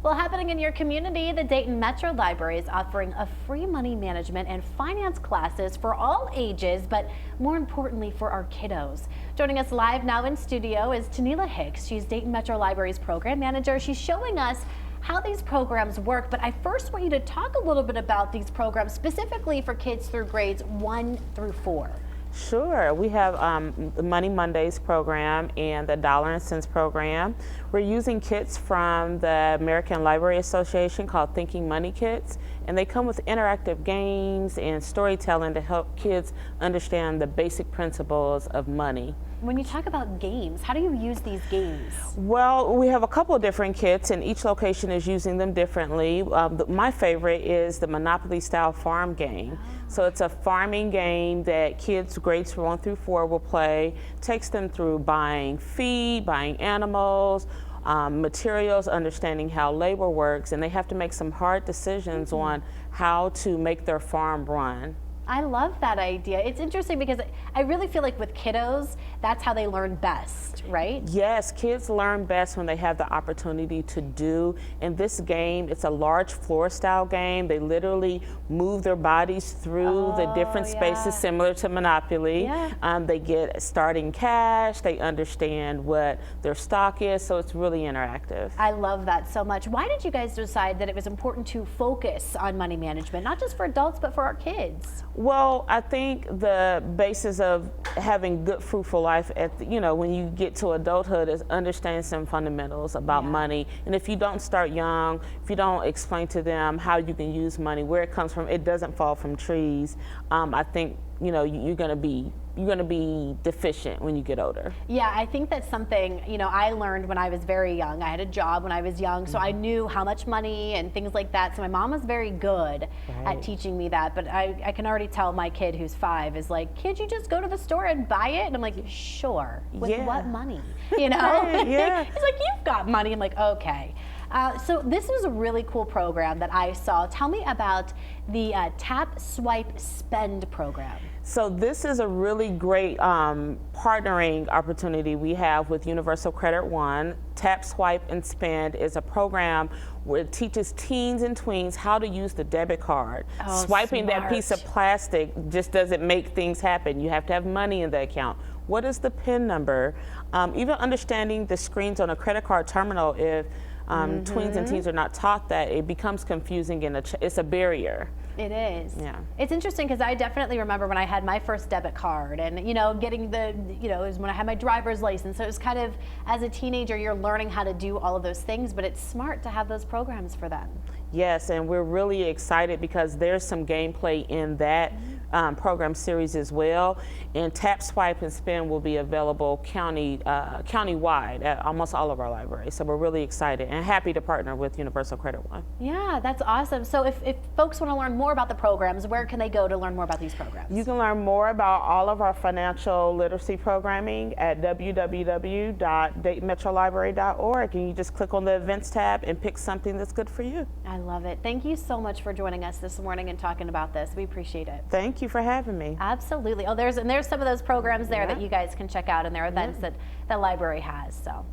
Well, happening in your community, the Dayton Metro Library is offering a free money management and finance classes for all ages, but more importantly for our kiddos. Joining us live now in studio is Tanila Hicks. She's Dayton Metro Library's program manager. She's showing us how these programs work, but I first want you to talk a little bit about these programs specifically for kids through grades 1 through 4. Sure. We have the Money Mondays program and the Dollar and Cents program. We're using kits from the American Library Association called Thinking Money Kits, and they come with interactive games and storytelling to help kids understand the basic principles of money. When you talk about games, how do you use these games? Well, we have a couple of different kits, and each location is using them differently. My favorite is the Monopoly style farm game. So it's a farming game that kids grades 1 through 4 will play. Takes them through buying feed, buying animals, materials, understanding how labor works, and they have to make some hard decisions on how to make their farm run. I love that idea. It's interesting because I really feel like with kiddos, that's how they learn best, right? Yes, kids learn best when they have the opportunity to do. In this game, it's a large floor style game. They literally move their bodies through the different spaces similar to Monopoly. Yeah. They get starting cash, they understand what their stock is, so it's really interactive. I love that so much. Why did you guys decide that it was important to focus on money management, not just for adults, but for our kids? Well, I think the basis of having good, fruitful life when you get to adulthood is understanding some fundamentals about money. And if you don't start young, if you don't explain to them how you can use money, where it comes from, it doesn't fall from trees. I think you're going to be deficient when you get older. Yeah, I think that's something, I learned when I was very young. I had a job when I was young, so I knew how much money and things like that. So my mom was very good at teaching me that, but I can already tell my kid who's 5 is like, "Kid, you just go to the store and buy it?" And I'm like, "Sure, with what money?" Yeah. He's like, "You've got money." I'm like, "Okay." So this was a really cool program that I saw. Tell me about the Tap, Swipe, Spend program. So this is a really great partnering opportunity we have with Universal Credit One. Tap, Swipe, and Spend is a program where it teaches teens and tweens how to use the debit card. Swiping that piece of plastic just doesn't make things happen. You have to have money in the account. What is the PIN number? Even understanding the screens on a credit card terminal, if tweens and teens are not taught that, it becomes confusing and it's a barrier. It is. Yeah. It's interesting because I definitely remember when I had my first debit card and, getting it was when I had my driver's license. So it was kind of, as a teenager, you're learning how to do all of those things, but it's smart to have those programs for them. Yes, and we're really excited because there's some gameplay in that program series as well. And Tap, Swipe, and Spend will be available county-wide at almost all of our libraries. So we're really excited and happy to partner with Universal Credit One. Yeah, that's awesome. So if folks want to learn more about the programs, where can they go to learn more about these programs? You can learn more about all of our financial literacy programming at www.daytonmetrolibrary.org, and you just click on the events tab and pick something that's good for you. I love it. Thank you so much for joining us this morning and talking about this. We appreciate it. Thank you for having me. Absolutely. Oh, there's some of those programs there that you guys can check out in their events that the library has. So.